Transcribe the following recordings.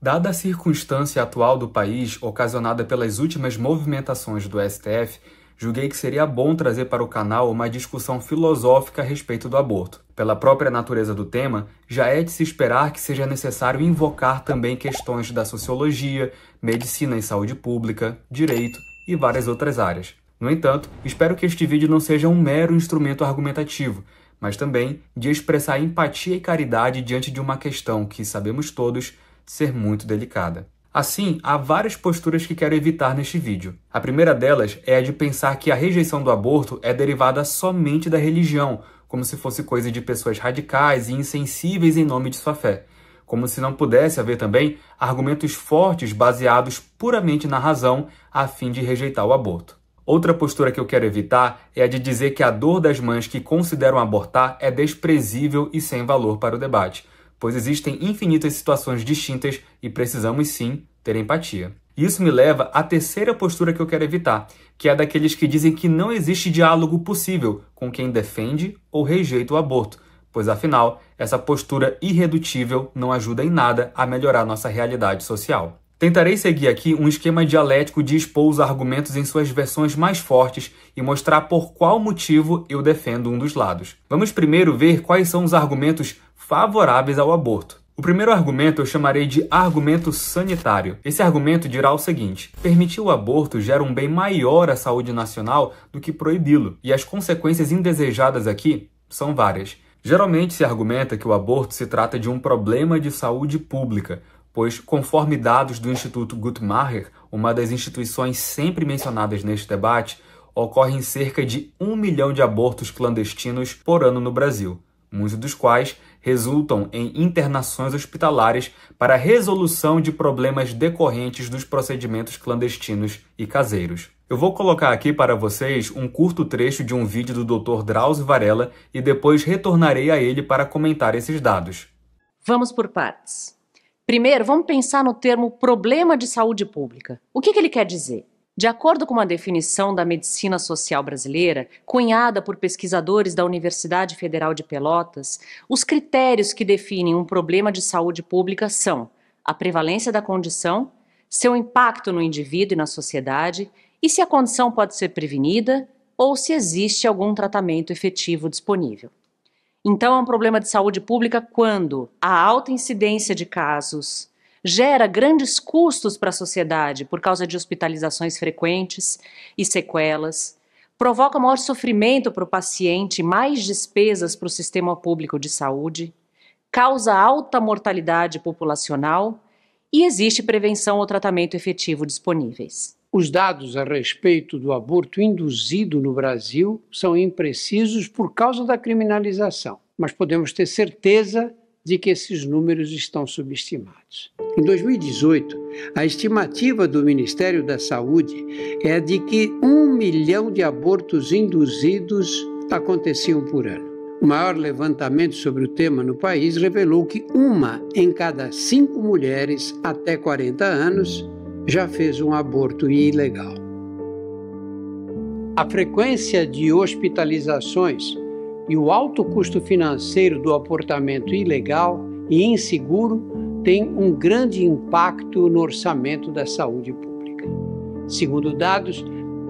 Dada a circunstância atual do país, ocasionada pelas últimas movimentações do STF, julguei que seria bom trazer para o canal uma discussão filosófica a respeito do aborto. Pela própria natureza do tema, já é de se esperar que seja necessário invocar também questões da sociologia, medicina e saúde pública, direito e várias outras áreas. No entanto, espero que este vídeo não seja um mero instrumento argumentativo, mas também de expressar empatia e caridade diante de uma questão que, sabemos todos, ser muito delicada. Assim, há várias posturas que quero evitar neste vídeo. A primeira delas é a de pensar que a rejeição do aborto é derivada somente da religião, como se fosse coisa de pessoas radicais e insensíveis em nome de sua fé. Como se não pudesse haver também argumentos fortes baseados puramente na razão a fim de rejeitar o aborto. Outra postura que eu quero evitar é a de dizer que a dor das mães que consideram abortar é desprezível e sem valor para o debate, pois existem infinitas situações distintas e precisamos sim ter empatia. Isso me leva à terceira postura que eu quero evitar, que é a daqueles que dizem que não existe diálogo possível com quem defende ou rejeita o aborto, pois afinal, essa postura irredutível não ajuda em nada a melhorar nossa realidade social. Tentarei seguir aqui um esquema dialético de expor os argumentos em suas versões mais fortes e mostrar por qual motivo eu defendo um dos lados. Vamos primeiro ver quais são os argumentos favoráveis ao aborto. O primeiro argumento eu chamarei de argumento sanitário. Esse argumento dirá o seguinte: permitir o aborto gera um bem maior à saúde nacional do que proibi-lo, e as consequências indesejadas aqui são várias. Geralmente se argumenta que o aborto se trata de um problema de saúde pública, pois, conforme dados do Instituto Guttmacher, uma das instituições sempre mencionadas neste debate, ocorrem cerca de 1 milhão de abortos clandestinos por ano no Brasil, muitos dos quais resultam em internações hospitalares para a resolução de problemas decorrentes dos procedimentos clandestinos e caseiros. Eu vou colocar aqui para vocês um curto trecho de um vídeo do Dr. Drauzio Varella e depois retornarei a ele para comentar esses dados. Vamos por partes. Primeiro, vamos pensar no termo problema de saúde pública. O que ele quer dizer? De acordo com uma definição da medicina social brasileira, cunhada por pesquisadores da Universidade Federal de Pelotas, os critérios que definem um problema de saúde pública são a prevalência da condição, seu impacto no indivíduo e na sociedade, e se a condição pode ser prevenida ou se existe algum tratamento efetivo disponível. Então, é um problema de saúde pública quando a alta incidência de casos gera grandes custos para a sociedade por causa de hospitalizações frequentes e sequelas, provoca maior sofrimento para o paciente e mais despesas para o sistema público de saúde, causa alta mortalidade populacional e existe prevenção ou tratamento efetivo disponíveis. Os dados a respeito do aborto induzido no Brasil são imprecisos por causa da criminalização, mas podemos ter certeza de que esses números estão subestimados. Em 2018, a estimativa do Ministério da Saúde é de que 1 milhão de abortos induzidos aconteciam por ano. O maior levantamento sobre o tema no país revelou que 1 em cada 5 mulheres até 40 anos já fez um aborto ilegal. A frequência de hospitalizações e o alto custo financeiro do abortamento ilegal e inseguro tem um grande impacto no orçamento da saúde pública. Segundo dados,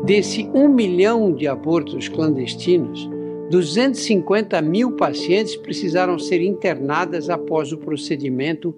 desse 1 milhão de abortos clandestinos, 250 mil pacientes precisaram ser internadas após o procedimento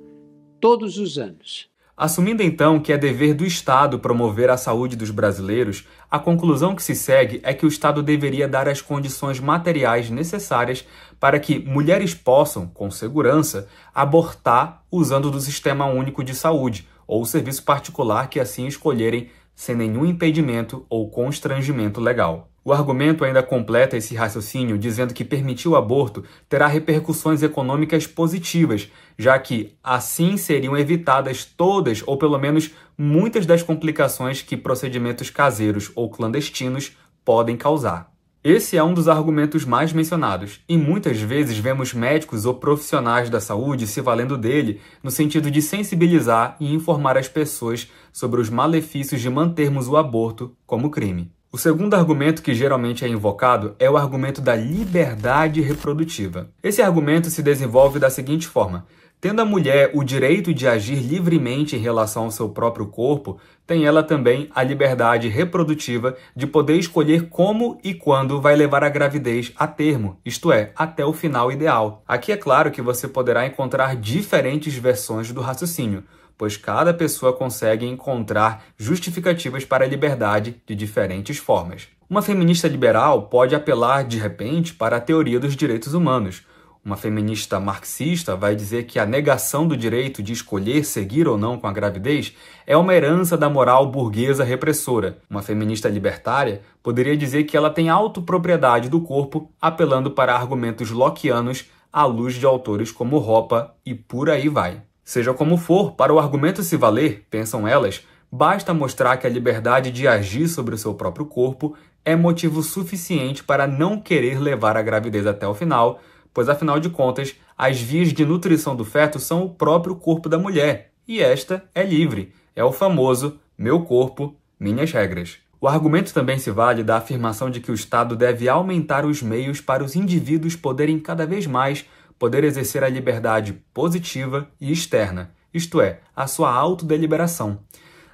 todos os anos. Assumindo então que é dever do Estado promover a saúde dos brasileiros, a conclusão que se segue é que o Estado deveria dar as condições materiais necessárias para que mulheres possam, com segurança, abortar usando do Sistema Único de Saúde ou o serviço particular que assim escolherem, sem nenhum impedimento ou constrangimento legal. O argumento ainda completa esse raciocínio dizendo que permitir o aborto terá repercussões econômicas positivas, já que assim seriam evitadas todas ou pelo menos muitas das complicações que procedimentos caseiros ou clandestinos podem causar. Esse é um dos argumentos mais mencionados, e muitas vezes vemos médicos ou profissionais da saúde se valendo dele no sentido de sensibilizar e informar as pessoas sobre os malefícios de mantermos o aborto como crime. O segundo argumento que geralmente é invocado é o argumento da liberdade reprodutiva. Esse argumento se desenvolve da seguinte forma: Tendo a mulher o direito de agir livremente em relação ao seu próprio corpo, tem ela também a liberdade reprodutiva de poder escolher como e quando vai levar a gravidez a termo, isto é, até o final ideal. Aqui é claro que você poderá encontrar diferentes versões do raciocínio, pois cada pessoa consegue encontrar justificativas para a liberdade de diferentes formas. Uma feminista liberal pode apelar, de repente, para a teoria dos direitos humanos. Uma feminista marxista vai dizer que a negação do direito de escolher seguir ou não com a gravidez é uma herança da moral burguesa repressora. Uma feminista libertária poderia dizer que ela tem autopropriedade do corpo, apelando para argumentos lockeanos à luz de autores como Hoppe e por aí vai. Seja como for, para o argumento se valer, pensam elas, basta mostrar que a liberdade de agir sobre o seu próprio corpo é motivo suficiente para não querer levar a gravidez até o final, pois, afinal de contas, as vias de nutrição do feto são o próprio corpo da mulher, e esta é livre. É o famoso meu corpo, minhas regras. O argumento também se vale da afirmação de que o Estado deve aumentar os meios para os indivíduos poderem cada vez mais poder exercer a liberdade positiva e externa, isto é, a sua autodeliberação.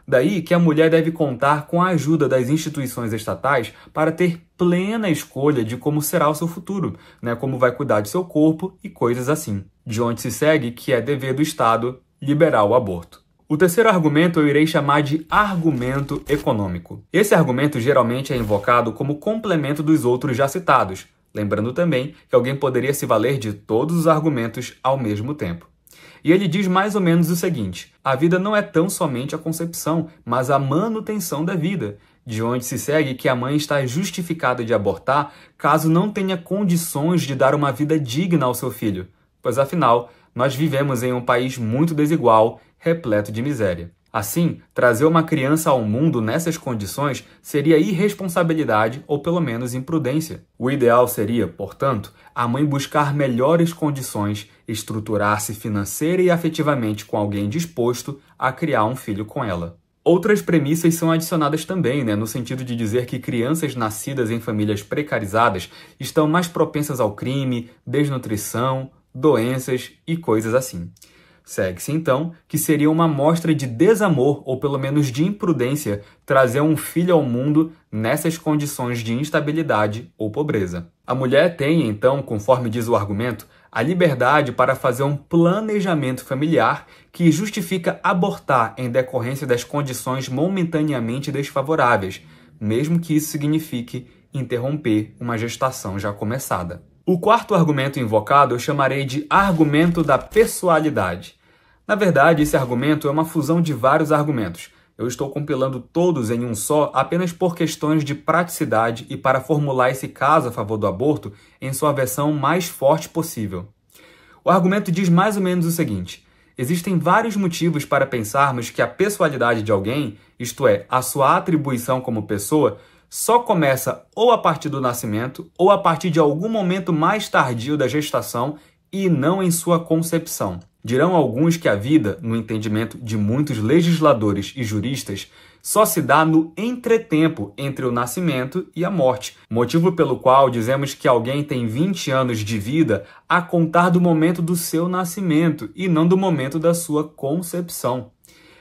Daí que a mulher deve contar com a ajuda das instituições estatais para ter plena escolha de como será o seu futuro, como vai cuidar de seu corpo e coisas assim. De onde se segue que é dever do Estado liberar o aborto. O terceiro argumento eu irei chamar de argumento econômico. Esse argumento geralmente é invocado como complemento dos outros já citados, lembrando também que alguém poderia se valer de todos os argumentos ao mesmo tempo. E ele diz mais ou menos o seguinte: a vida não é tão somente a concepção, mas a manutenção da vida, de onde se segue que a mãe está justificada de abortar caso não tenha condições de dar uma vida digna ao seu filho, pois afinal, nós vivemos em um país muito desigual, repleto de miséria. Assim, trazer uma criança ao mundo nessas condições seria irresponsabilidade ou pelo menos imprudência. O ideal seria, portanto, a mãe buscar melhores condições, estruturar-se financeira e afetivamente com alguém disposto a criar um filho com ela. Outras premissas são adicionadas também, no sentido de dizer que crianças nascidas em famílias precarizadas estão mais propensas ao crime, desnutrição, doenças e coisas assim. Segue-se, então, que seria uma mostra de desamor ou pelo menos de imprudência trazer um filho ao mundo nessas condições de instabilidade ou pobreza. A mulher tem, então, conforme diz o argumento, a liberdade para fazer um planejamento familiar que justifica abortar em decorrência das condições momentaneamente desfavoráveis, mesmo que isso signifique interromper uma gestação já começada. O quarto argumento invocado eu chamarei de argumento da pessoalidade. Na verdade, esse argumento é uma fusão de vários argumentos. Eu estou compilando todos em um só apenas por questões de praticidade e para formular esse caso a favor do aborto em sua versão mais forte possível. O argumento diz mais ou menos o seguinte: existem vários motivos para pensarmos que a pessoalidade de alguém, isto é, a sua atribuição como pessoa, só começa ou a partir do nascimento ou a partir de algum momento mais tardio da gestação e não em sua concepção. Dirão alguns que a vida, no entendimento de muitos legisladores e juristas, só se dá no entretempo entre o nascimento e a morte, motivo pelo qual dizemos que alguém tem 20 anos de vida a contar do momento do seu nascimento e não do momento da sua concepção.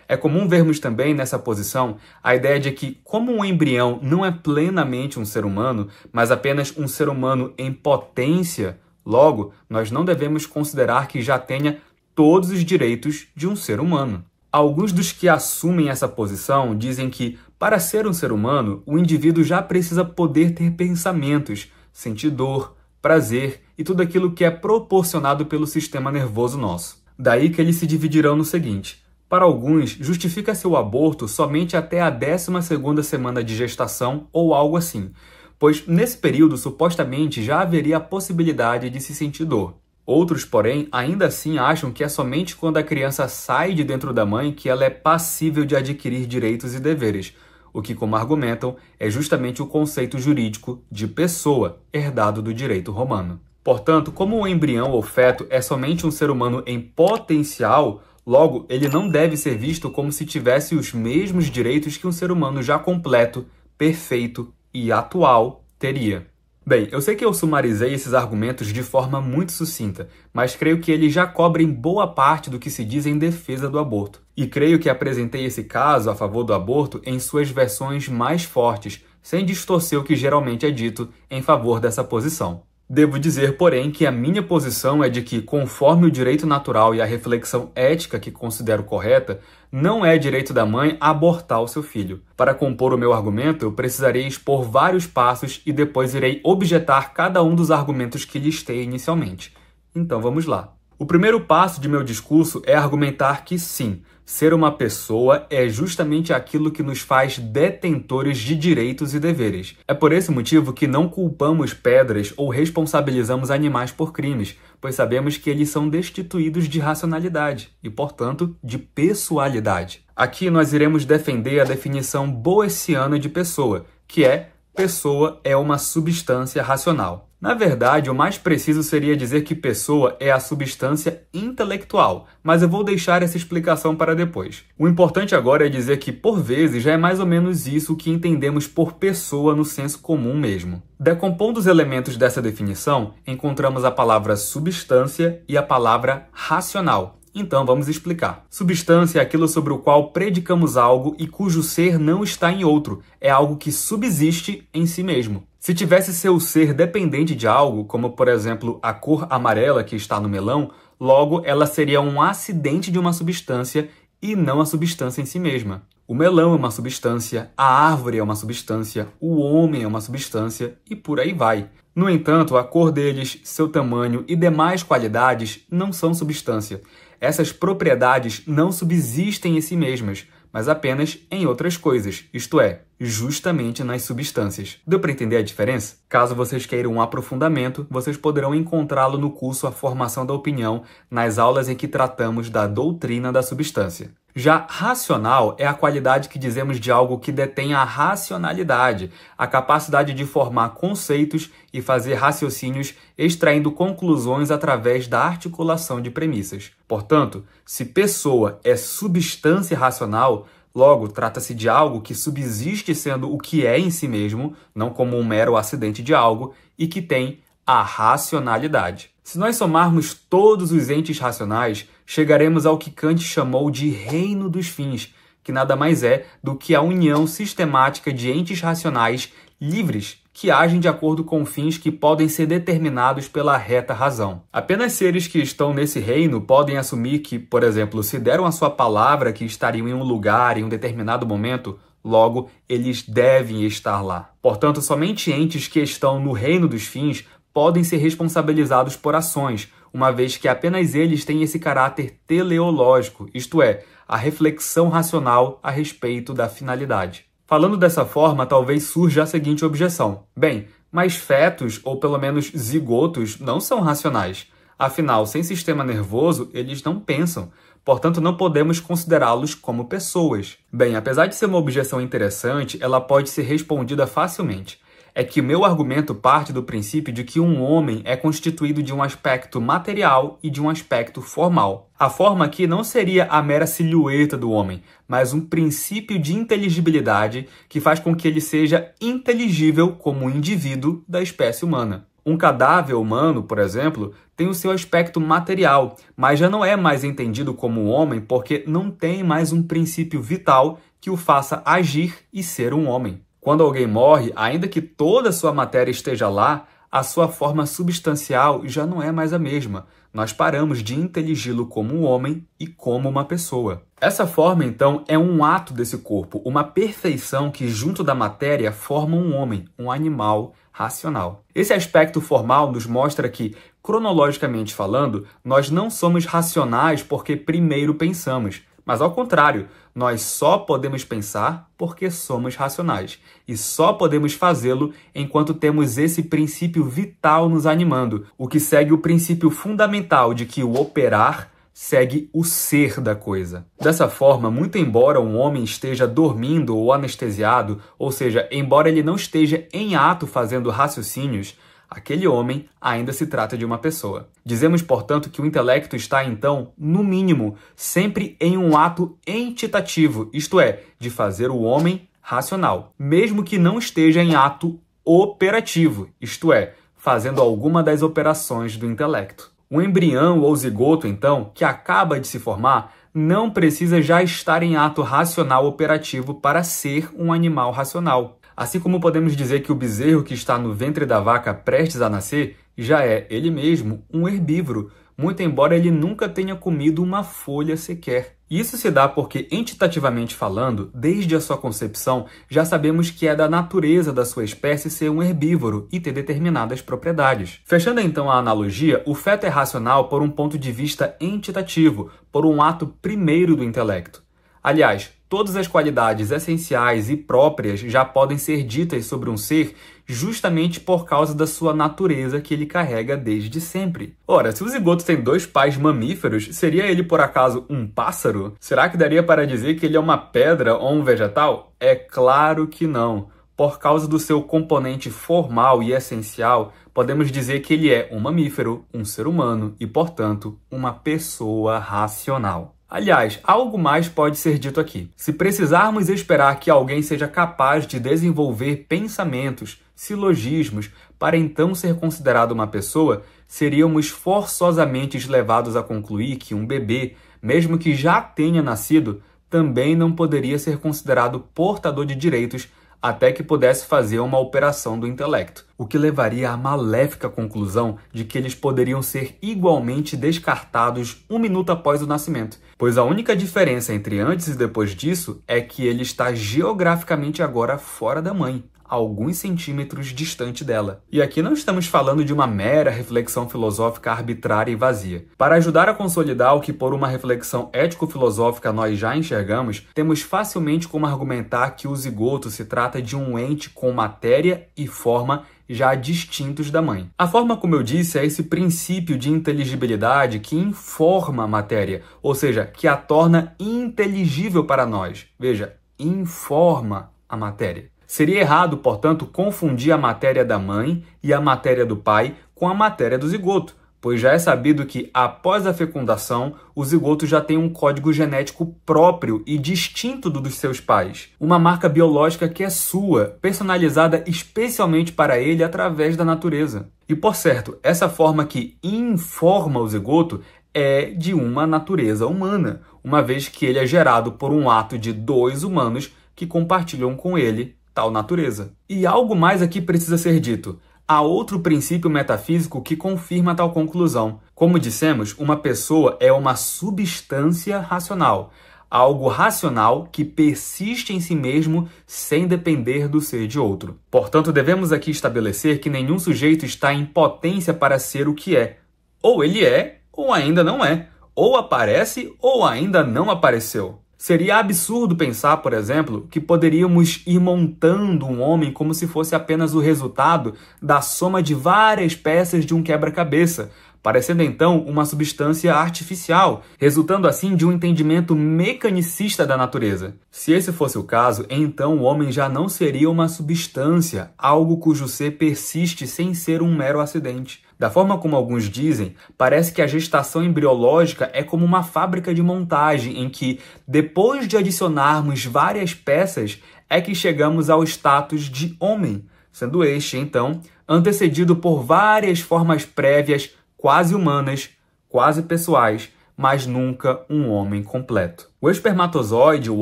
É comum vermos também nessa posição a ideia de que, como um embrião não é plenamente um ser humano, mas apenas um ser humano em potência, logo, nós não devemos considerar que já tenha todos os direitos de um ser humano. Alguns dos que assumem essa posição dizem que, para ser um ser humano, o indivíduo já precisa poder ter pensamentos, sentir dor, prazer e tudo aquilo que é proporcionado pelo sistema nervoso nosso. Daí que eles se dividirão no seguinte: para alguns, justifica-se o aborto somente até a 12ª semana de gestação ou algo assim, pois nesse período supostamente já haveria a possibilidade de se sentir dor. Outros, porém, ainda assim acham que é somente quando a criança sai de dentro da mãe que ela é passível de adquirir direitos e deveres, o que, como argumentam, é justamente o conceito jurídico de pessoa, herdado do direito romano. Portanto, como o embrião ou feto é somente um ser humano em potencial, logo, ele não deve ser visto como se tivesse os mesmos direitos que um ser humano já completo, perfeito e atual teria. Bem, eu sei que eu sumarizei esses argumentos de forma muito sucinta, mas creio que eles já cobrem boa parte do que se diz em defesa do aborto. E creio que apresentei esse caso a favor do aborto em suas versões mais fortes, sem distorcer o que geralmente é dito em favor dessa posição. Devo dizer, porém, que a minha posição é de que, conforme o direito natural e a reflexão ética que considero correta, não é direito da mãe abortar o seu filho. Para compor o meu argumento, eu precisarei expor vários passos e depois irei objetar cada um dos argumentos que listei inicialmente. Então vamos lá. O primeiro passo de meu discurso é argumentar que sim, ser uma pessoa é justamente aquilo que nos faz detentores de direitos e deveres. É por esse motivo que não culpamos pedras ou responsabilizamos animais por crimes, pois sabemos que eles são destituídos de racionalidade e, portanto, de pessoalidade. Aqui nós iremos defender a definição boeciana de pessoa, que é: pessoa é uma substância racional. Na verdade, o mais preciso seria dizer que pessoa é a substância intelectual, mas eu vou deixar essa explicação para depois. O importante agora é dizer que, por vezes, já é mais ou menos isso que entendemos por pessoa no senso comum mesmo. Decompondo os elementos dessa definição, encontramos a palavra substância e a palavra racional. Então vamos explicar. Substância é aquilo sobre o qual predicamos algo e cujo ser não está em outro, é algo que subsiste em si mesmo. Se tivesse seu ser dependente de algo, como por exemplo a cor amarela que está no melão, logo ela seria um acidente de uma substância e não a substância em si mesma. O melão é uma substância, a árvore é uma substância, o homem é uma substância e por aí vai. No entanto, a cor deles, seu tamanho e demais qualidades não são substância. Essas propriedades não subsistem em si mesmas, mas apenas em outras coisas, isto é, justamente nas substâncias. Deu para entender a diferença? Caso vocês queiram um aprofundamento, vocês poderão encontrá-lo no curso A Formação da Opinião, nas aulas em que tratamos da doutrina da substância. Já racional é a qualidade que dizemos de algo que detém a racionalidade, a capacidade de formar conceitos e fazer raciocínios extraindo conclusões através da articulação de premissas. Portanto, se pessoa é substância racional, logo trata-se de algo que subsiste sendo o que é em si mesmo, não como um mero acidente de algo, e que tem a racionalidade. Se nós somarmos todos os entes racionais, chegaremos ao que Kant chamou de reino dos fins, que nada mais é do que a união sistemática de entes racionais livres que agem de acordo com fins que podem ser determinados pela reta razão. Apenas seres que estão nesse reino podem assumir que, por exemplo, se deram a sua palavra que estariam em um lugar em um determinado momento, logo eles devem estar lá. Portanto, somente entes que estão no reino dos fins podem ser responsabilizados por ações, uma vez que apenas eles têm esse caráter teleológico, isto é, a reflexão racional a respeito da finalidade. Falando dessa forma, talvez surja a seguinte objeção. Bem, mas fetos, ou pelo menos zigotos, não são racionais. Afinal, sem sistema nervoso, eles não pensam. Portanto, não podemos considerá-los como pessoas. Bem, apesar de ser uma objeção interessante, ela pode ser respondida facilmente. É que meu argumento parte do princípio de que um homem é constituído de um aspecto material e de um aspecto formal. A forma aqui não seria a mera silhueta do homem, mas um princípio de inteligibilidade que faz com que ele seja inteligível como um indivíduo da espécie humana. Um cadáver humano, por exemplo, tem o seu aspecto material, mas já não é mais entendido como um homem porque não tem mais um princípio vital que o faça agir e ser um homem. Quando alguém morre, ainda que toda a sua matéria esteja lá, a sua forma substancial já não é mais a mesma. Nós paramos de inteligi-lo como um homem e como uma pessoa. Essa forma, então, é um ato desse corpo, uma perfeição que, junto da matéria, forma um homem, um animal racional. Esse aspecto formal nos mostra que, cronologicamente falando, nós não somos racionais porque primeiro pensamos, mas ao contrário, nós só podemos pensar porque somos racionais. E só podemos fazê-lo enquanto temos esse princípio vital nos animando, o que segue o princípio fundamental de que o operar segue o ser da coisa. Dessa forma, muito embora um homem esteja dormindo ou anestesiado, ou seja, embora ele não esteja em ato fazendo raciocínios, aquele homem ainda se trata de uma pessoa. Dizemos, portanto, que o intelecto está, então, no mínimo, sempre em um ato entitativo, isto é, de fazer o homem racional, mesmo que não esteja em ato operativo, isto é, fazendo alguma das operações do intelecto. O embrião ou zigoto, então, que acaba de se formar, não precisa já estar em ato racional operativo para ser um animal racional. Assim como podemos dizer que o bezerro que está no ventre da vaca prestes a nascer já é, ele mesmo, um herbívoro, muito embora ele nunca tenha comido uma folha sequer. Isso se dá porque, entitativamente falando, desde a sua concepção, já sabemos que é da natureza da sua espécie ser um herbívoro e ter determinadas propriedades. Fechando então a analogia, o feto é racional por um ponto de vista entitativo, por um ato primeiro do intelecto. Aliás, todas as qualidades essenciais e próprias já podem ser ditas sobre um ser justamente por causa da sua natureza que ele carrega desde sempre. Ora, se o zigoto tem 2 pais mamíferos, seria ele por acaso um pássaro? Será que daria para dizer que ele é uma pedra ou um vegetal? É claro que não. Por causa do seu componente formal e essencial, podemos dizer que ele é um mamífero, um ser humano e, portanto, uma pessoa racional. Aliás, algo mais pode ser dito aqui. Se precisarmos esperar que alguém seja capaz de desenvolver pensamentos, silogismos, para então ser considerado uma pessoa, seríamos forçosamente levados a concluir que um bebê, mesmo que já tenha nascido, também não poderia ser considerado portador de direitos até que pudesse fazer uma operação do intelecto, o que levaria à maléfica conclusão de que eles poderiam ser igualmente descartados 1 minuto após o nascimento, pois a única diferença entre antes e depois disso é que ele está geograficamente agora fora da mãe, alguns centímetros distante dela. E aqui não estamos falando de uma mera reflexão filosófica arbitrária e vazia. Para ajudar a consolidar o que por uma reflexão ético-filosófica nós já enxergamos, temos facilmente como argumentar que o zigoto se trata de um ente com matéria e forma já distintos da mãe. A forma, como eu disse, é esse princípio de inteligibilidade que informa a matéria, ou seja, que a torna inteligível para nós. Veja, informa a matéria. Seria errado, portanto, confundir a matéria da mãe e a matéria do pai com a matéria do zigoto, pois já é sabido que, após a fecundação, o zigoto já tem um código genético próprio e distinto do dos seus pais. Uma marca biológica que é sua, personalizada especialmente para ele através da natureza. E, por certo, essa forma que informa o zigoto é de uma natureza humana, uma vez que ele é gerado por um ato de 2 humanos que compartilham com ele tal natureza. E algo mais aqui precisa ser dito. Há outro princípio metafísico que confirma tal conclusão. Como dissemos, uma pessoa é uma substância racional, algo racional que persiste em si mesmo sem depender do ser de outro. Portanto, devemos aqui estabelecer que nenhum sujeito está em potência para ser o que é. Ou ele é, ou ainda não é. Ou aparece, ou ainda não apareceu. Seria absurdo pensar, por exemplo, que poderíamos ir montando um homem como se fosse apenas o resultado da soma de várias peças de um quebra-cabeça, parecendo então uma substância artificial, resultando assim de um entendimento mecanicista da natureza. Se esse fosse o caso, então o homem já não seria uma substância, algo cujo ser persiste sem ser um mero acidente. Da forma como alguns dizem, parece que a gestação embriológica é como uma fábrica de montagem em que, depois de adicionarmos várias peças, é que chegamos ao status de homem, sendo este, então, antecedido por várias formas prévias, quase humanas, quase pessoais, mas nunca um homem completo. O espermatozoide e o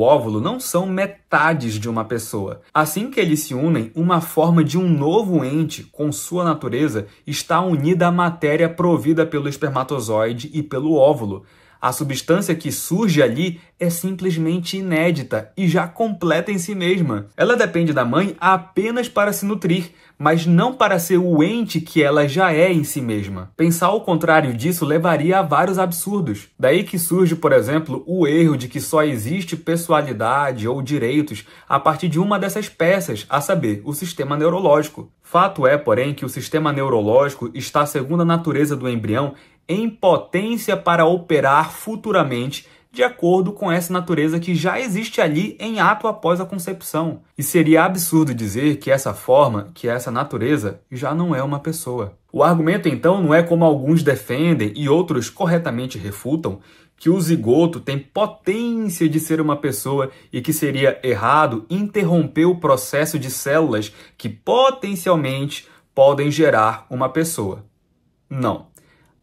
óvulo não são metades de uma pessoa. Assim que eles se unem, uma forma de um novo ente, com sua natureza, está unida à matéria provida pelo espermatozoide e pelo óvulo. A substância que surge ali é simplesmente inédita e já completa em si mesma. Ela depende da mãe apenas para se nutrir, mas não para ser o ente que ela já é em si mesma. Pensar o contrário disso levaria a vários absurdos. Daí que surge, por exemplo, o erro de que só existe pessoalidade ou direitos a partir de uma dessas peças, a saber, o sistema neurológico. Fato é, porém, que o sistema neurológico está, segundo a natureza do embrião, em potência para operar futuramente de acordo com essa natureza que já existe ali em ato após a concepção. E seria absurdo dizer que essa forma, que essa natureza, já não é uma pessoa. O argumento, então, não é como alguns defendem e outros corretamente refutam, que o zigoto tem potência de ser uma pessoa e que seria errado interromper o processo de células que potencialmente podem gerar uma pessoa. Não.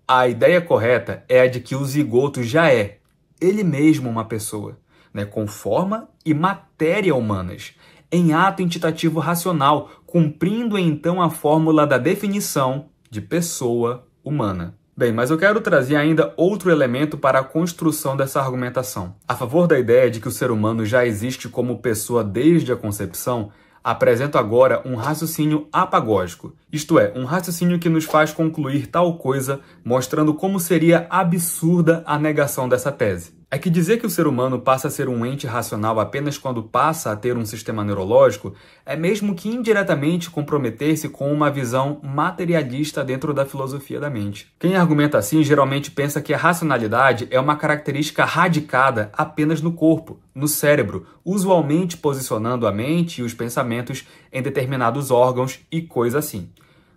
A ideia correta é a de que o zigoto já é, ele mesmo, uma pessoa, né, com forma e matéria humanas, em ato intitativo racional, cumprindo então a fórmula da definição de pessoa humana. Bem, mas eu quero trazer ainda outro elemento para a construção dessa argumentação. A favor da ideia de que o ser humano já existe como pessoa desde a concepção, apresento agora um raciocínio apagógico, isto é, um raciocínio que nos faz concluir tal coisa, mostrando como seria absurda a negação dessa tese. É que dizer que o ser humano passa a ser um ente racional apenas quando passa a ter um sistema neurológico é mesmo que indiretamente comprometer-se com uma visão materialista dentro da filosofia da mente. Quem argumenta assim geralmente pensa que a racionalidade é uma característica radicada apenas no corpo, no cérebro, usualmente posicionando a mente e os pensamentos em determinados órgãos e coisa assim.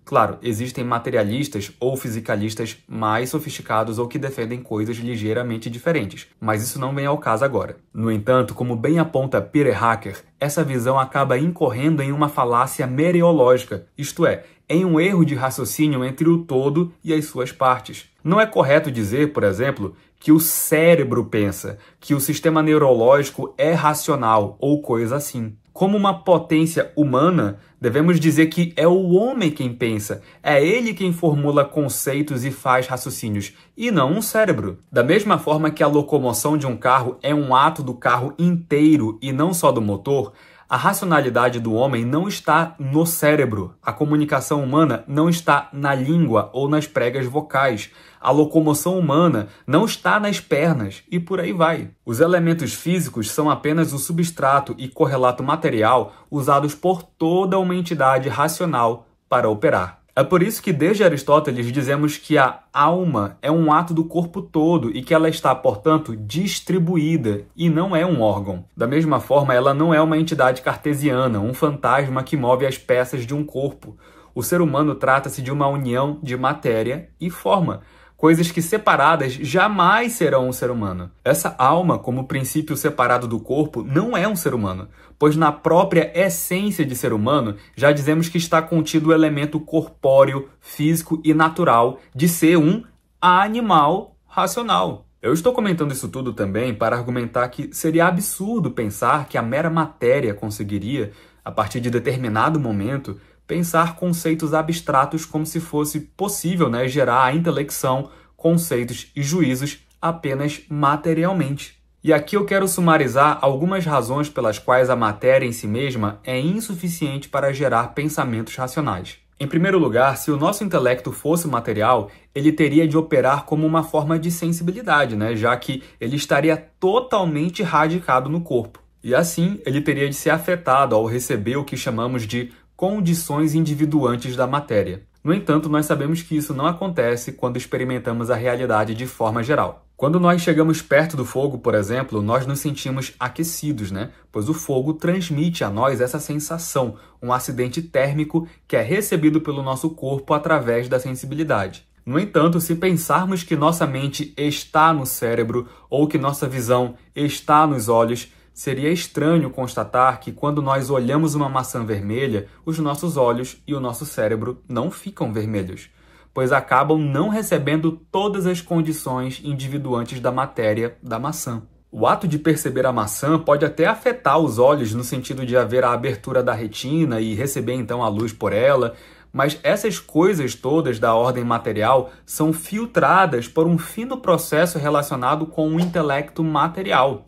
Claro, existem materialistas ou fisicalistas mais sofisticados ou que defendem coisas ligeiramente diferentes, mas isso não vem ao caso agora. No entanto, como bem aponta Peter Hacker, essa visão acaba incorrendo em uma falácia mereológica, isto é, em um erro de raciocínio entre o todo e as suas partes. Não é correto dizer, por exemplo, que o cérebro pensa, que o sistema neurológico é racional ou coisa assim. Como uma potência humana, devemos dizer que é o homem quem pensa, é ele quem formula conceitos e faz raciocínios, e não um cérebro. Da mesma forma que a locomoção de um carro é um ato do carro inteiro e não só do motor, a racionalidade do homem não está no cérebro, a comunicação humana não está na língua ou nas pregas vocais, a locomoção humana não está nas pernas e por aí vai. Os elementos físicos são apenas o substrato e correlato material usados por toda uma entidade racional para operar. É por isso que desde Aristóteles dizemos que a alma é um ato do corpo todo e que ela está, portanto, distribuída e não é um órgão. Da mesma forma, ela não é uma entidade cartesiana, um fantasma que move as peças de um corpo. O ser humano trata-se de uma união de matéria e forma, coisas que separadas jamais serão um ser humano. Essa alma, como princípio separado do corpo, não é um ser humano, pois na própria essência de ser humano já dizemos que está contido o elemento corpóreo, físico e natural de ser um animal racional. Eu estou comentando isso tudo também para argumentar que seria absurdo pensar que a mera matéria conseguiria, a partir de determinado momento, pensar conceitos abstratos como se fosse possível, gerar a intelecção, conceitos e juízos apenas materialmente. E aqui eu quero sumarizar algumas razões pelas quais a matéria em si mesma é insuficiente para gerar pensamentos racionais. Em primeiro lugar, se o nosso intelecto fosse material, ele teria de operar como uma forma de sensibilidade, já que ele estaria totalmente radicado no corpo. E assim, ele teria de ser afetado ao receber o que chamamos de condições individuantes da matéria. No entanto, nós sabemos que isso não acontece quando experimentamos a realidade de forma geral. Quando nós chegamos perto do fogo, por exemplo, nós nos sentimos aquecidos, pois o fogo transmite a nós essa sensação, um acidente térmico que é recebido pelo nosso corpo através da sensibilidade. No entanto, se pensarmos que nossa mente está no cérebro ou que nossa visão está nos olhos, seria estranho constatar que quando nós olhamos uma maçã vermelha, os nossos olhos e o nosso cérebro não ficam vermelhos, pois acabam não recebendo todas as condições individuantes da matéria da maçã. O ato de perceber a maçã pode até afetar os olhos no sentido de haver a abertura da retina e receber então a luz por ela, mas essas coisas todas da ordem material são filtradas por um fino processo relacionado com o intelecto material.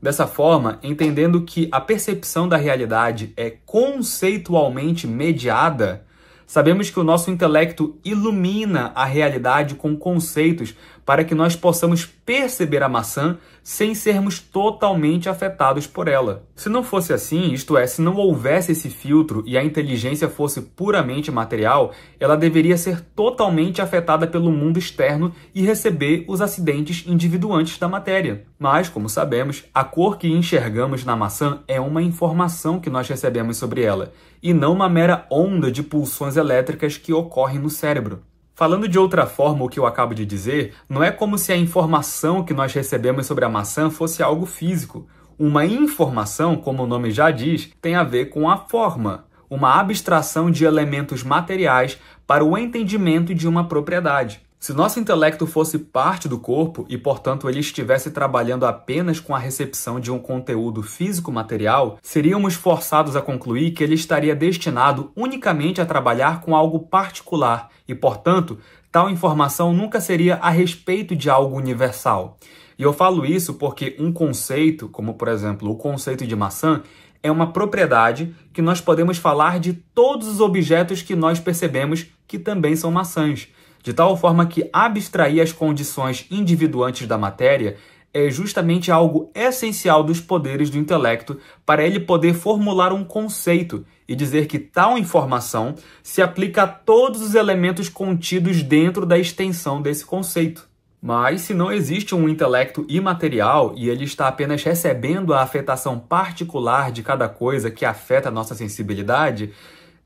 Dessa forma, entendendo que a percepção da realidade é conceitualmente mediada, sabemos que o nosso intelecto ilumina a realidade com conceitos para que nós possamos perceber a maçã sem sermos totalmente afetados por ela. Se não fosse assim, isto é, se não houvesse esse filtro e a inteligência fosse puramente material, ela deveria ser totalmente afetada pelo mundo externo e receber os acidentes individuantes da matéria. Mas, como sabemos, a cor que enxergamos na maçã é uma informação que nós recebemos sobre ela, e não uma mera onda de pulsões elétricas que ocorrem no cérebro. Falando de outra forma o que eu acabo de dizer, não é como se a informação que nós recebemos sobre a maçã fosse algo físico. Uma informação, como o nome já diz, tem a ver com a forma, uma abstração de elementos materiais para o entendimento de uma propriedade. Se nosso intelecto fosse parte do corpo e, portanto, ele estivesse trabalhando apenas com a recepção de um conteúdo físico-material, seríamos forçados a concluir que ele estaria destinado unicamente a trabalhar com algo particular e, portanto, tal informação nunca seria a respeito de algo universal. E eu falo isso porque um conceito, como por exemplo o conceito de maçã, é uma propriedade que nós podemos falar de todos os objetos que nós percebemos que também são maçãs, de tal forma que abstrair as condições individuantes da matéria é justamente algo essencial dos poderes do intelecto para ele poder formular um conceito e dizer que tal informação se aplica a todos os elementos contidos dentro da extensão desse conceito. Mas se não existe um intelecto imaterial e ele está apenas recebendo a afetação particular de cada coisa que afeta a nossa sensibilidade,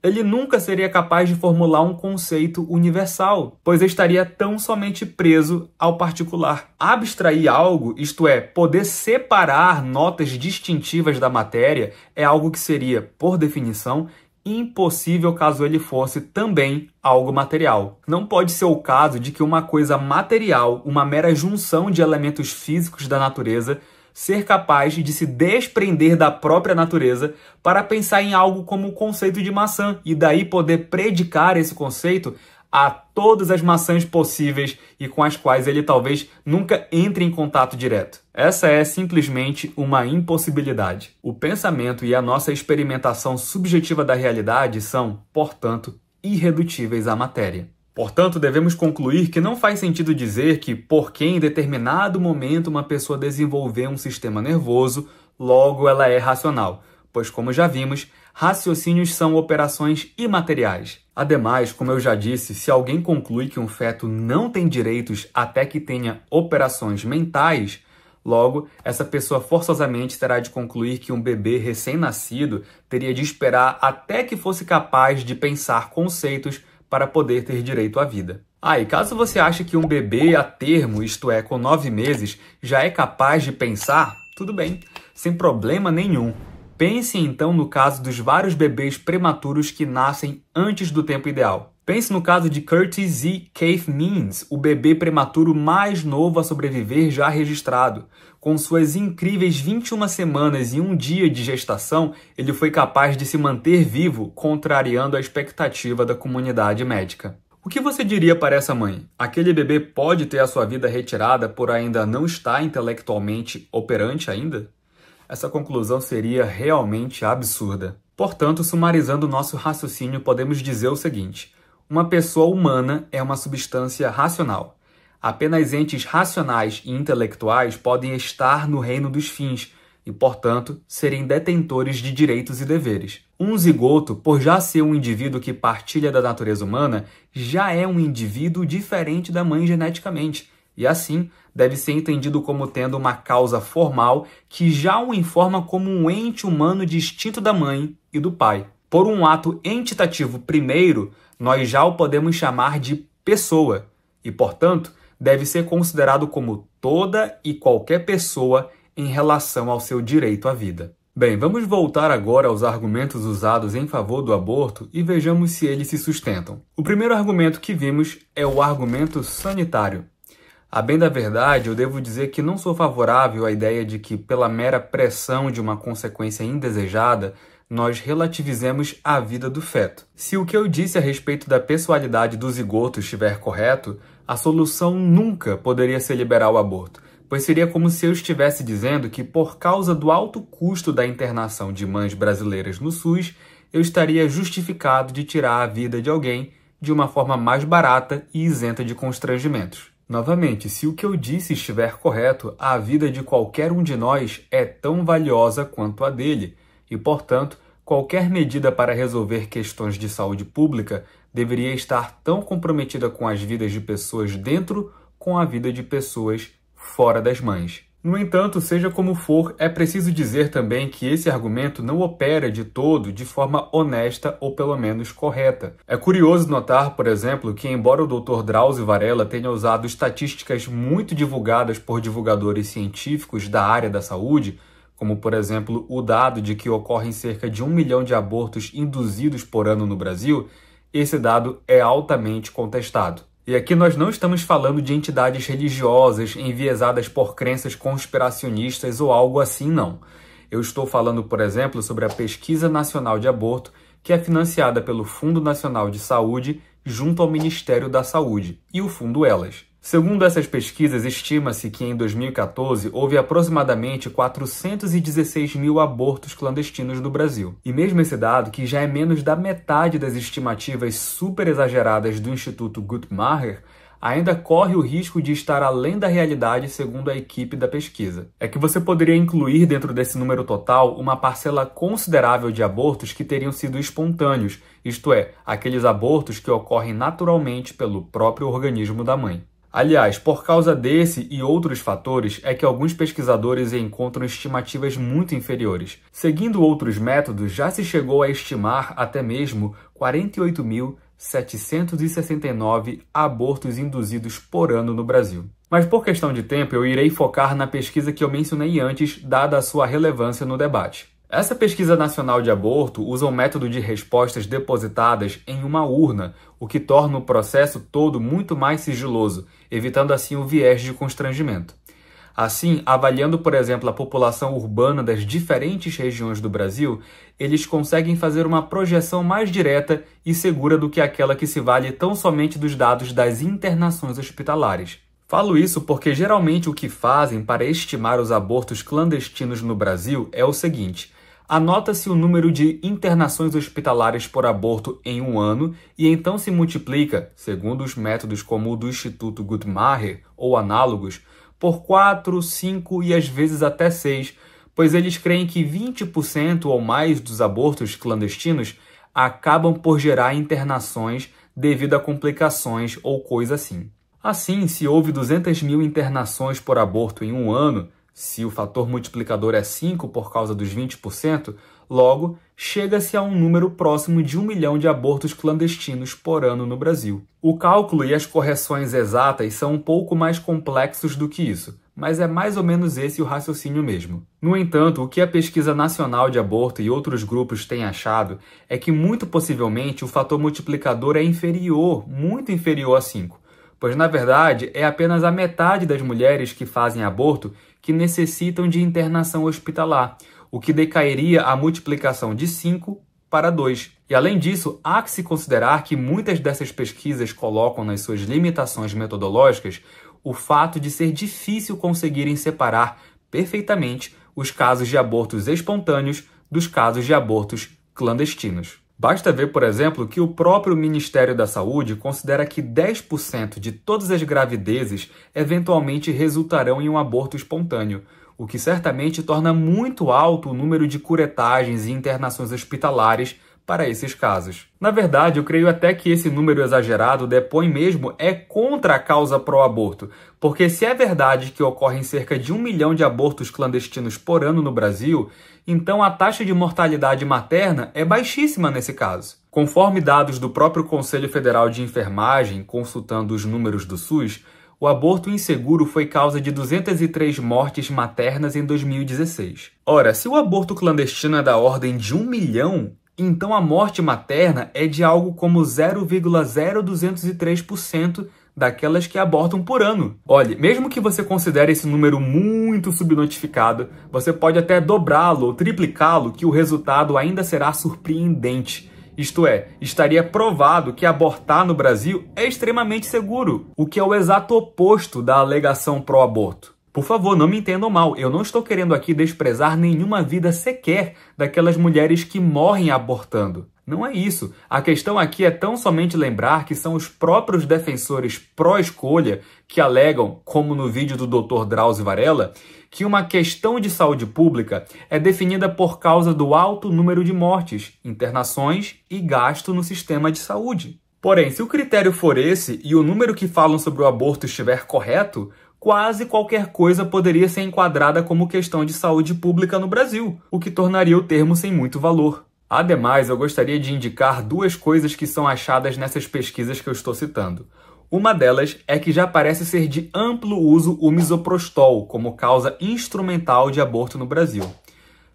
ele nunca seria capaz de formular um conceito universal, pois estaria tão somente preso ao particular. Abstrair algo, isto é, poder separar notas distintivas da matéria, é algo que seria, por definição, impossível caso ele fosse também algo material. Não pode ser o caso de que uma coisa material, uma mera junção de elementos físicos da natureza, ser capaz de se desprender da própria natureza para pensar em algo como o conceito de maçã e daí poder predicar esse conceito a todas as maçãs possíveis e com as quais ele talvez nunca entre em contato direto. Essa é simplesmente uma impossibilidade. O pensamento e a nossa experimentação subjetiva da realidade são, portanto, irredutíveis à matéria. Portanto, devemos concluir que não faz sentido dizer que, porque em determinado momento uma pessoa desenvolveu um sistema nervoso, logo ela é racional, pois, como já vimos, raciocínios são operações imateriais. Ademais, como eu já disse, se alguém conclui que um feto não tem direitos até que tenha operações mentais, logo, essa pessoa forçosamente terá de concluir que um bebê recém-nascido teria de esperar até que fosse capaz de pensar conceitos para poder ter direito à vida. E caso você ache que um bebê a termo, isto é, com 9 meses, já é capaz de pensar, tudo bem, sem problema nenhum. Pense então no caso dos vários bebês prematuros que nascem antes do tempo ideal. Pense no caso de Curtis Z. Keith Means, o bebê prematuro mais novo a sobreviver já registrado. Com suas incríveis 21 semanas e 1 dia de gestação, ele foi capaz de se manter vivo, contrariando a expectativa da comunidade médica. O que você diria para essa mãe? Aquele bebê pode ter a sua vida retirada por ainda não estar intelectualmente operante ainda? Essa conclusão seria realmente absurda. Portanto, sumarizando nosso raciocínio, podemos dizer o seguinte: uma pessoa humana é uma substância racional. Apenas entes racionais e intelectuais podem estar no reino dos fins e, portanto, serem detentores de direitos e deveres. Um zigoto, por já ser um indivíduo que partilha da natureza humana, já é um indivíduo diferente da mãe geneticamente, e assim deve ser entendido como tendo uma causa formal que já o informa como um ente humano distinto da mãe e do pai. Por um ato entitativo primeiro, nós já o podemos chamar de pessoa, e, portanto, deve ser considerado como toda e qualquer pessoa em relação ao seu direito à vida. Bem, vamos voltar agora aos argumentos usados em favor do aborto e vejamos se eles se sustentam. O primeiro argumento que vimos é o argumento sanitário. A bem da verdade, eu devo dizer que não sou favorável à ideia de que, pela mera pressão de uma consequência indesejada, nós relativizemos a vida do feto. Se o que eu disse a respeito da pessoalidade do zigoto estiver correto, a solução nunca poderia ser liberar o aborto, pois seria como se eu estivesse dizendo que, por causa do alto custo da internação de mães brasileiras no SUS, eu estaria justificado de tirar a vida de alguém de uma forma mais barata e isenta de constrangimentos. Novamente, se o que eu disse estiver correto, a vida de qualquer um de nós é tão valiosa quanto a dele, e, portanto, qualquer medida para resolver questões de saúde pública deveria estar tão comprometida com as vidas de pessoas dentro com a vida de pessoas fora das mães. No entanto, seja como for, é preciso dizer também que esse argumento não opera de todo de forma honesta ou pelo menos correta. É curioso notar, por exemplo, que embora o Dr. Drauzio Varella tenha usado estatísticas muito divulgadas por divulgadores científicos da área da saúde, como por exemplo o dado de que ocorrem cerca de 1 milhão de abortos induzidos por ano no Brasil, esse dado é altamente contestado. E aqui nós não estamos falando de entidades religiosas enviesadas por crenças conspiracionistas ou algo assim, não. Eu estou falando, por exemplo, sobre a Pesquisa Nacional de Aborto, que é financiada pelo Fundo Nacional de Saúde junto ao Ministério da Saúde e o Fundo Elas. Segundo essas pesquisas, estima-se que em 2014 houve aproximadamente 416 mil abortos clandestinos no Brasil. E mesmo esse dado, que já é menos da metade das estimativas super exageradas do Instituto Guttmacher, ainda corre o risco de estar além da realidade segundo a equipe da pesquisa. É que você poderia incluir dentro desse número total uma parcela considerável de abortos que teriam sido espontâneos, isto é, aqueles abortos que ocorrem naturalmente pelo próprio organismo da mãe. Aliás, por causa desse e outros fatores, é que alguns pesquisadores encontram estimativas muito inferiores. Seguindo outros métodos, já se chegou a estimar até mesmo 48.769 abortos induzidos por ano no Brasil. Mas por questão de tempo, eu irei focar na pesquisa que eu mencionei antes, dada a sua relevância no debate. Essa pesquisa nacional de aborto usa um método de respostas depositadas em uma urna, o que torna o processo todo muito mais sigiloso, evitando assim o viés de constrangimento. Assim, avaliando, por exemplo, a população urbana das diferentes regiões do Brasil, eles conseguem fazer uma projeção mais direta e segura do que aquela que se vale tão somente dos dados das internações hospitalares. Falo isso porque geralmente o que fazem para estimar os abortos clandestinos no Brasil é o seguinte: anota-se o número de internações hospitalares por aborto em um ano e então se multiplica, segundo os métodos como o do Instituto Guttmacher ou análogos, por 4, 5 e às vezes até 6, pois eles creem que 20% ou mais dos abortos clandestinos acabam por gerar internações devido a complicações ou coisa assim. Assim, se houve 200 mil internações por aborto em um ano, se o fator multiplicador é 5 por causa dos 20%, logo, chega-se a um número próximo de 1 milhão de abortos clandestinos por ano no Brasil. O cálculo e as correções exatas são um pouco mais complexos do que isso, mas é mais ou menos esse o raciocínio mesmo. No entanto, o que a Pesquisa Nacional de Aborto e outros grupos têm achado é que muito possivelmente o fator multiplicador é inferior, muito inferior a 5. Pois, na verdade, é apenas a metade das mulheres que fazem aborto que necessitam de internação hospitalar, o que decairia a multiplicação de 5 para 2. E, além disso, há que se considerar que muitas dessas pesquisas colocam nas suas limitações metodológicas o fato de ser difícil conseguirem separar perfeitamente os casos de abortos espontâneos dos casos de abortos clandestinos. Basta ver, por exemplo, que o próprio Ministério da Saúde considera que 10% de todas as gravidezes eventualmente resultarão em um aborto espontâneo, o que certamente torna muito alto o número de curetagens e internações hospitalares para esses casos. Na verdade, eu creio até que esse número exagerado depõe mesmo contra a causa pró-aborto, porque se é verdade que ocorrem cerca de 1 milhão de abortos clandestinos por ano no Brasil, então a taxa de mortalidade materna é baixíssima nesse caso. Conforme dados do próprio Conselho Federal de Enfermagem, consultando os números do SUS, o aborto inseguro foi causa de 203 mortes maternas em 2016. Ora, se o aborto clandestino é da ordem de 1 milhão, então a morte materna é de algo como 0,0203% daquelas que abortam por ano. Olha, mesmo que você considere esse número muito subnotificado, você pode até dobrá-lo ou triplicá-lo, que o resultado ainda será surpreendente. Isto é, estaria provado que abortar no Brasil é extremamente seguro, o que é o exato oposto da alegação pró-aborto. Por favor, não me entendam mal, eu não estou querendo aqui desprezar nenhuma vida sequer daquelas mulheres que morrem abortando. Não é isso. A questão aqui é tão somente lembrar que são os próprios defensores pró-escolha que alegam, como no vídeo do Dr. Drauzio Varella, que uma questão de saúde pública é definida por causa do alto número de mortes, internações e gasto no sistema de saúde. Porém, se o critério for esse e o número que falam sobre o aborto estiver correto, quase qualquer coisa poderia ser enquadrada como questão de saúde pública no Brasil, o que tornaria o termo sem muito valor. Ademais, eu gostaria de indicar duas coisas que são achadas nessas pesquisas que eu estou citando. Uma delas é que já parece ser de amplo uso o misoprostol como causa instrumental de aborto no Brasil.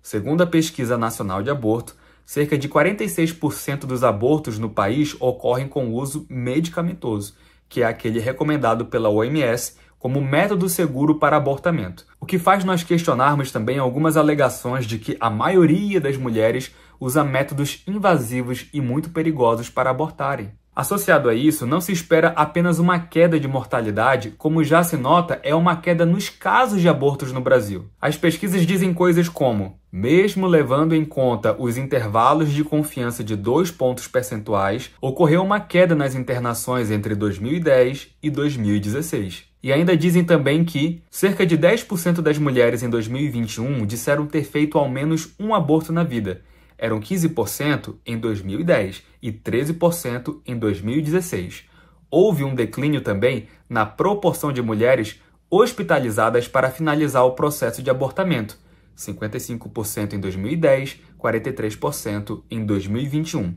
Segundo a Pesquisa Nacional de Aborto, cerca de 46% dos abortos no país ocorrem com uso medicamentoso, que é aquele recomendado pela OMS como método seguro para abortamento. O que faz nós questionarmos também algumas alegações de que a maioria das mulheres usa métodos invasivos e muito perigosos para abortarem. Associado a isso, não se espera apenas uma queda de mortalidade, como já se nota, é uma queda nos casos de abortos no Brasil. As pesquisas dizem coisas como: mesmo levando em conta os intervalos de confiança de 2 pontos percentuais, ocorreu uma queda nas internações entre 2010 e 2016. E ainda dizem também que cerca de 10% das mulheres em 2021 disseram ter feito ao menos um aborto na vida. Eram 15% em 2010 e 13% em 2016. Houve um declínio também na proporção de mulheres hospitalizadas para finalizar o processo de abortamento, 55% em 2010, 43% em 2021.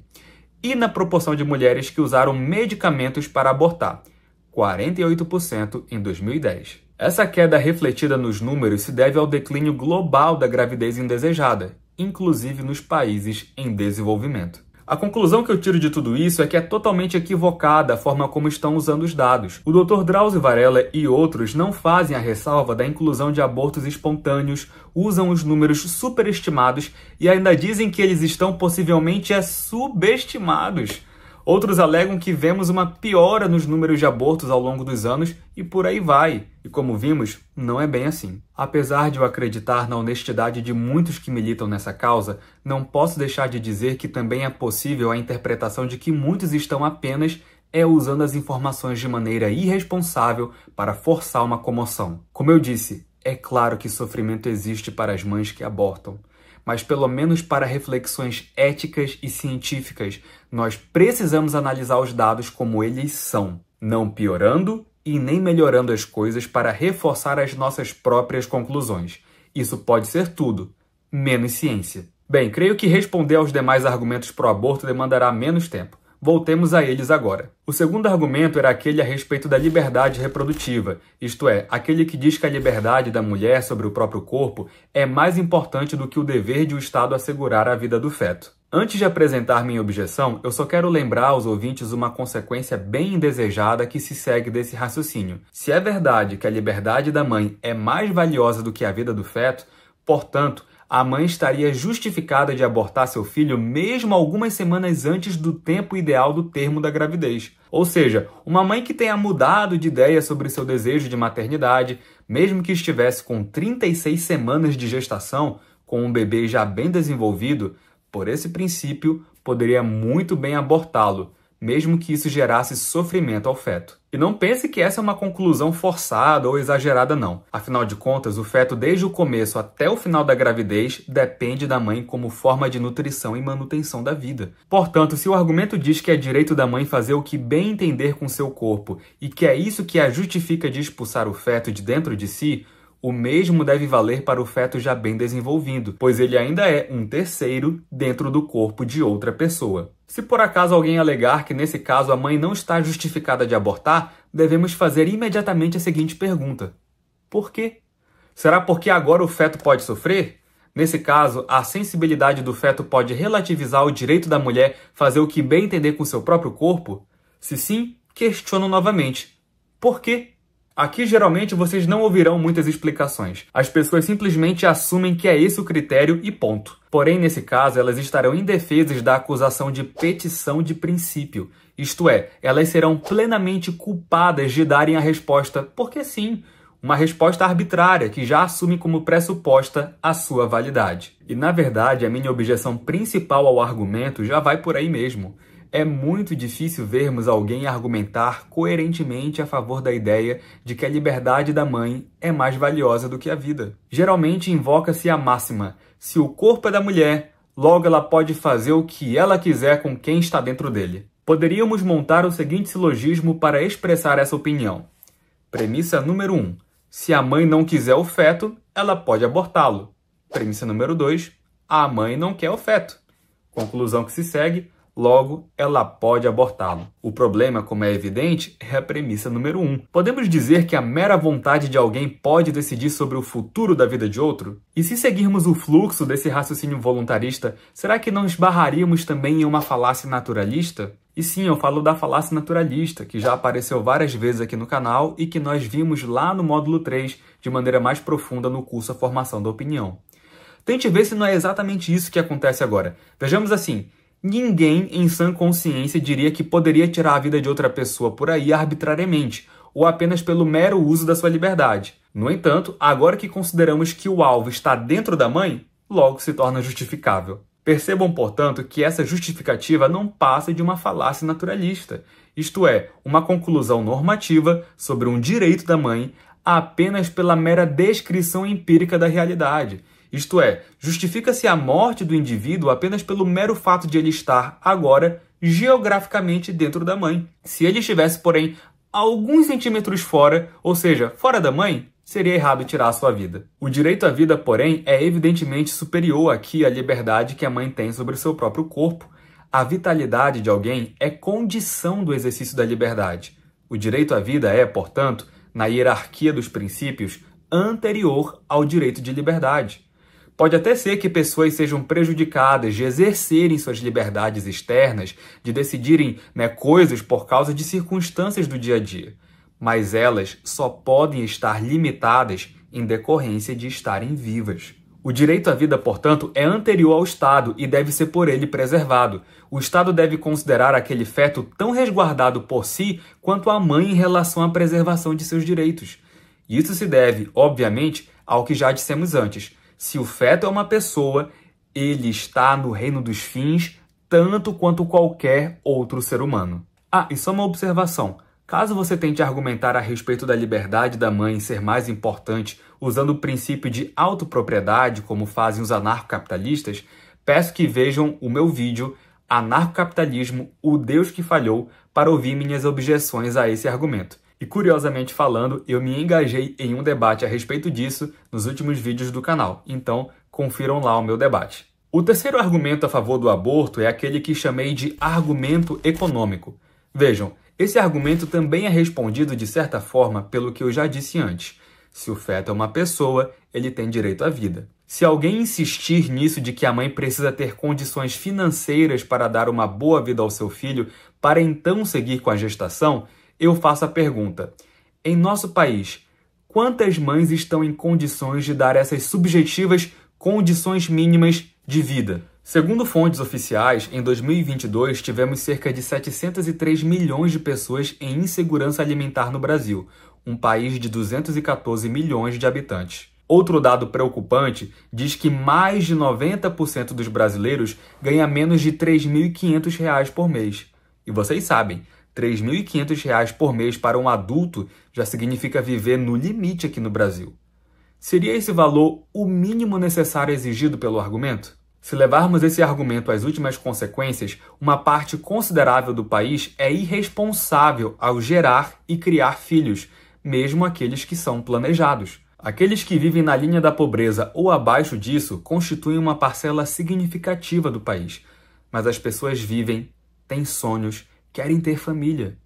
E na proporção de mulheres que usaram medicamentos para abortar, 48% em 2010. Essa queda refletida nos números se deve ao declínio global da gravidez indesejada, inclusive nos países em desenvolvimento. A conclusão que eu tiro de tudo isso é que é totalmente equivocada a forma como estão usando os dados. O Dr. Drauzio Varella e outros não fazem a ressalva da inclusão de abortos espontâneos, usam os números superestimados e ainda dizem que eles estão possivelmente subestimados. Outros alegam que vemos uma piora nos números de abortos ao longo dos anos e por aí vai. E como vimos, não é bem assim. Apesar de eu acreditar na honestidade de muitos que militam nessa causa, não posso deixar de dizer que também é possível a interpretação de que muitos estão apenas usando as informações de maneira irresponsável para forçar uma comoção. Como eu disse, é claro que sofrimento existe para as mães que abortam. Mas pelo menos para reflexões éticas e científicas, nós precisamos analisar os dados como eles são, não piorando e nem melhorando as coisas para reforçar as nossas próprias conclusões. Isso pode ser tudo, menos ciência. Bem, creio que responder aos demais argumentos pro aborto demandará menos tempo. Voltemos a eles agora. O segundo argumento era aquele a respeito da liberdade reprodutiva, isto é, aquele que diz que a liberdade da mulher sobre o próprio corpo é mais importante do que o dever de o Estado assegurar a vida do feto. Antes de apresentar minha objeção, eu só quero lembrar aos ouvintes uma consequência bem indesejada que se segue desse raciocínio. Se é verdade que a liberdade da mãe é mais valiosa do que a vida do feto, portanto, a mãe estaria justificada de abortar seu filho mesmo algumas semanas antes do tempo ideal do termo da gravidez. Ou seja, uma mãe que tenha mudado de ideia sobre seu desejo de maternidade, mesmo que estivesse com 36 semanas de gestação, com um bebê já bem desenvolvido, por esse princípio, poderia muito bem abortá-lo, mesmo que isso gerasse sofrimento ao feto. E não pense que essa é uma conclusão forçada ou exagerada, não. Afinal de contas, o feto desde o começo até o final da gravidez depende da mãe como forma de nutrição e manutenção da vida. Portanto, se o argumento diz que é direito da mãe fazer o que bem entender com seu corpo e que é isso que a justifica de expulsar o feto de dentro de si, o mesmo deve valer para o feto já bem desenvolvido, pois ele ainda é um terceiro dentro do corpo de outra pessoa. Se por acaso alguém alegar que nesse caso a mãe não está justificada de abortar, devemos fazer imediatamente a seguinte pergunta: por quê? Será porque agora o feto pode sofrer? Nesse caso, a sensibilidade do feto pode relativizar o direito da mulher fazer o que bem entender com seu próprio corpo? Se sim, questiono novamente: por quê? Aqui, geralmente, vocês não ouvirão muitas explicações. As pessoas simplesmente assumem que é esse o critério e ponto. Porém, nesse caso, elas estarão indefesas da acusação de petição de princípio. Isto é, elas serão plenamente culpadas de darem a resposta porque sim, uma resposta arbitrária que já assume como pressuposta a sua validade. E, na verdade, a minha objeção principal ao argumento já vai por aí mesmo. É muito difícil vermos alguém argumentar coerentemente a favor da ideia de que a liberdade da mãe é mais valiosa do que a vida. Geralmente invoca-se a máxima: se o corpo é da mulher, logo ela pode fazer o que ela quiser com quem está dentro dele. Poderíamos montar o seguinte silogismo para expressar essa opinião. Premissa número 1. Se a mãe não quiser o feto, ela pode abortá-lo. Premissa número 2, a mãe não quer o feto. Conclusão que se segue, logo, ela pode abortá-lo. O problema, como é evidente, é a premissa número 1. Podemos dizer que a mera vontade de alguém pode decidir sobre o futuro da vida de outro? E se seguirmos o fluxo desse raciocínio voluntarista, será que não esbarraríamos também em uma falácia naturalista? E sim, eu falo da falácia naturalista, que já apareceu várias vezes aqui no canal e que nós vimos lá no módulo 3 de maneira mais profunda no curso A Formação da Opinião. Tente ver se não é exatamente isso que acontece agora. Vejamos assim, ninguém em sã consciência diria que poderia tirar a vida de outra pessoa por aí arbitrariamente, ou apenas pelo mero uso da sua liberdade. No entanto, agora que consideramos que o alvo está dentro da mãe, logo se torna justificável. Percebam, portanto, que essa justificativa não passa de uma falácia naturalista, isto é, uma conclusão normativa sobre um direito da mãe apenas pela mera descrição empírica da realidade. Isto é, justifica-se a morte do indivíduo apenas pelo mero fato de ele estar, agora, geograficamente dentro da mãe. Se ele estivesse, porém, alguns centímetros fora, ou seja, fora da mãe, seria errado tirar a sua vida. O direito à vida, porém, é evidentemente superior aqui à liberdade que a mãe tem sobre o seu próprio corpo. A vitalidade de alguém é condição do exercício da liberdade. O direito à vida é, portanto, na hierarquia dos princípios, anterior ao direito de liberdade. Pode até ser que pessoas sejam prejudicadas de exercerem suas liberdades externas, de decidirem coisas por causa de circunstâncias do dia a dia. Mas elas só podem estar limitadas em decorrência de estarem vivas. O direito à vida, portanto, é anterior ao Estado e deve ser por ele preservado. O Estado deve considerar aquele feto tão resguardado por si quanto a mãe em relação à preservação de seus direitos. Isso se deve, obviamente, ao que já dissemos antes. Se o feto é uma pessoa, ele está no reino dos fins, tanto quanto qualquer outro ser humano. E só uma observação. Caso você tente argumentar a respeito da liberdade da mãe ser mais importante usando o princípio de autopropriedade, como fazem os anarcocapitalistas, peço que vejam o meu vídeo Anarcocapitalismo, o Deus que falhou, para ouvir minhas objeções a esse argumento. E curiosamente falando, eu me engajei em um debate a respeito disso nos últimos vídeos do canal, então confiram lá o meu debate. O terceiro argumento a favor do aborto é aquele que chamei de argumento econômico. Vejam, esse argumento também é respondido de certa forma pelo que eu já disse antes. Se o feto é uma pessoa, ele tem direito à vida. Se alguém insistir nisso de que a mãe precisa ter condições financeiras para dar uma boa vida ao seu filho, para então seguir com a gestação, eu faço a pergunta: em nosso país, quantas mães estão em condições de dar essas subjetivas condições mínimas de vida? Segundo fontes oficiais, em 2022 tivemos cerca de 703 milhões de pessoas em insegurança alimentar no Brasil, um país de 214 milhões de habitantes. Outro dado preocupante diz que mais de 90% dos brasileiros ganha menos de R$ 3.500 por mês. E vocês sabem, R$ 3.500 por mês para um adulto já significa viver no limite aqui no Brasil. Seria esse valor o mínimo necessário exigido pelo argumento? Se levarmos esse argumento às últimas consequências, uma parte considerável do país é irresponsável ao gerar e criar filhos, mesmo aqueles que são planejados. Aqueles que vivem na linha da pobreza ou abaixo disso constituem uma parcela significativa do país. Mas as pessoas vivem, têm sonhos, querem ter família.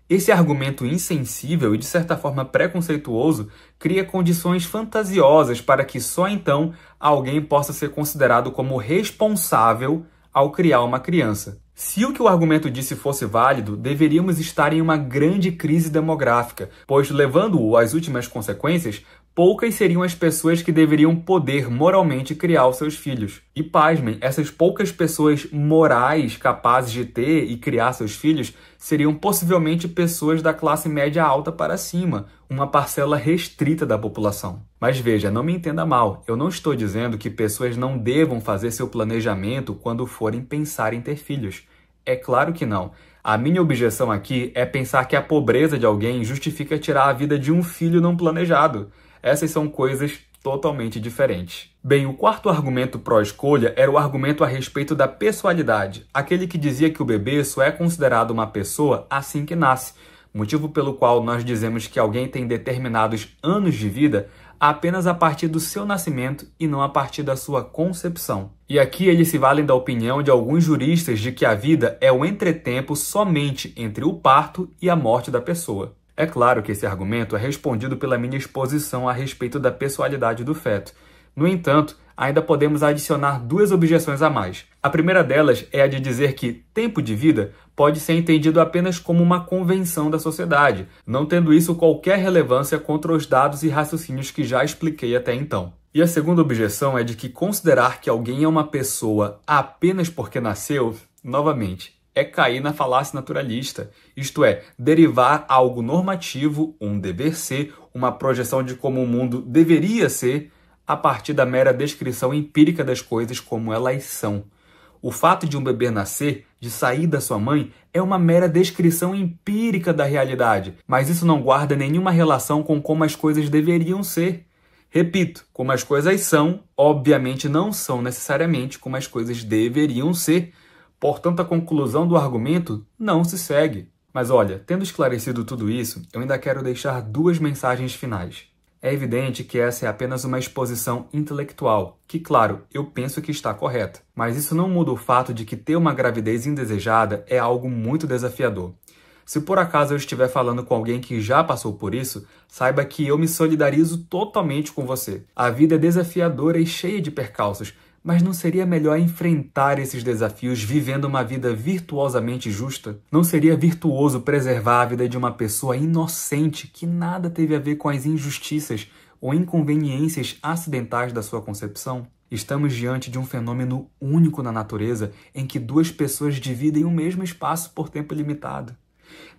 Esse argumento insensível e, de certa forma, preconceituoso cria condições fantasiosas para que só então alguém possa ser considerado como responsável ao criar uma criança. Se o que o argumento disse fosse válido, deveríamos estar em uma grande crise demográfica, pois, levando-o às últimas consequências, poucas seriam as pessoas que deveriam poder moralmente criar os seus filhos. E pasmem, essas poucas pessoas morais capazes de ter e criar seus filhos seriam possivelmente pessoas da classe média alta para cima, uma parcela restrita da população. Mas veja, não me entenda mal, eu não estou dizendo que pessoas não devam fazer seu planejamento quando forem pensar em ter filhos. É claro que não. A minha objeção aqui é pensar que a pobreza de alguém justifica tirar a vida de um filho não planejado. Essas são coisas totalmente diferentes. Bem, o quarto argumento pró-escolha era o argumento a respeito da pessoalidade, aquele que dizia que o bebê só é considerado uma pessoa assim que nasce, motivo pelo qual nós dizemos que alguém tem determinados anos de vida apenas a partir do seu nascimento e não a partir da sua concepção. E aqui eles se valem da opinião de alguns juristas de que a vida é o entretempo somente entre o parto e a morte da pessoa. É claro que esse argumento é respondido pela minha exposição a respeito da pessoalidade do feto. No entanto, ainda podemos adicionar duas objeções a mais. A primeira delas é a de dizer que tempo de vida pode ser entendido apenas como uma convenção da sociedade, não tendo isso qualquer relevância contra os dados e raciocínios que já expliquei até então. E a segunda objeção é de que considerar que alguém é uma pessoa apenas porque nasceu, novamente, é cair na falácia naturalista, isto é, derivar algo normativo, um dever ser, uma projeção de como o mundo deveria ser, a partir da mera descrição empírica das coisas como elas são. O fato de um bebê nascer, de sair da sua mãe, é uma mera descrição empírica da realidade, mas isso não guarda nenhuma relação com como as coisas deveriam ser. Repito, como as coisas são, obviamente não são necessariamente como as coisas deveriam ser. Portanto, a conclusão do argumento não se segue. Mas olha, tendo esclarecido tudo isso, eu ainda quero deixar duas mensagens finais. É evidente que essa é apenas uma exposição intelectual, que, claro, eu penso que está correta. Mas isso não muda o fato de que ter uma gravidez indesejada é algo muito desafiador. Se por acaso eu estiver falando com alguém que já passou por isso, saiba que eu me solidarizo totalmente com você. A vida é desafiadora e cheia de percalços, mas não seria melhor enfrentar esses desafios vivendo uma vida virtuosamente justa? Não seria virtuoso preservar a vida de uma pessoa inocente que nada teve a ver com as injustiças ou inconveniências acidentais da sua concepção? Estamos diante de um fenômeno único na natureza em que duas pessoas dividem o mesmo espaço por tempo limitado.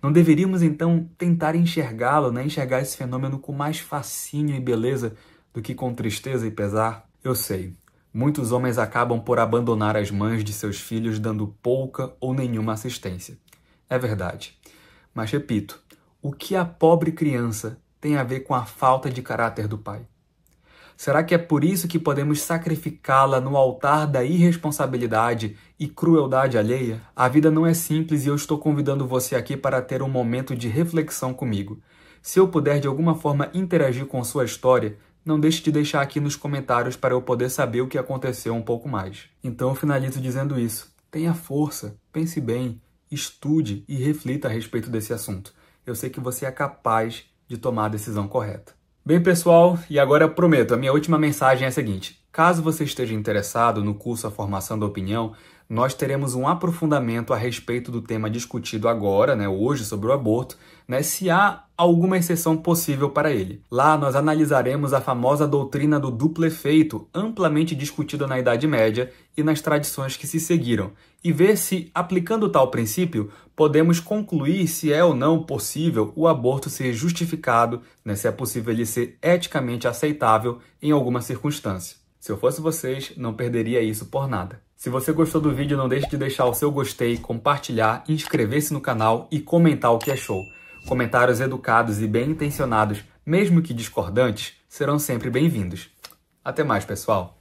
Não deveríamos, então, tentar enxergá-lo, né? Enxergar esse fenômeno com mais fascínio e beleza do que com tristeza e pesar? Eu sei. Muitos homens acabam por abandonar as mães de seus filhos dando pouca ou nenhuma assistência. É verdade. Mas repito, o que a pobre criança tem a ver com a falta de caráter do pai? Será que é por isso que podemos sacrificá-la no altar da irresponsabilidade e crueldade alheia? A vida não é simples e eu estou convidando você aqui para ter um momento de reflexão comigo. Se eu puder de alguma forma interagir com sua história, não deixe de deixar aqui nos comentários para eu poder saber o que aconteceu um pouco mais. Então eu finalizo dizendo isso. Tenha força, pense bem, estude e reflita a respeito desse assunto. Eu sei que você é capaz de tomar a decisão correta. Bem, pessoal, e agora eu prometo, a minha última mensagem é a seguinte. Caso você esteja interessado no curso A Formação da Opinião, nós teremos um aprofundamento a respeito do tema discutido agora, hoje, sobre o aborto, se há alguma exceção possível para ele. Lá nós analisaremos a famosa doutrina do duplo efeito, amplamente discutida na Idade Média e nas tradições que se seguiram, e ver se, aplicando tal princípio, podemos concluir se é ou não possível o aborto ser justificado, se é possível ele ser eticamente aceitável em alguma circunstância. Se eu fosse vocês, não perderia isso por nada. Se você gostou do vídeo, não deixe de deixar o seu gostei, compartilhar, inscrever-se no canal e comentar o que achou. Comentários educados e bem intencionados, mesmo que discordantes, serão sempre bem-vindos. Até mais, pessoal!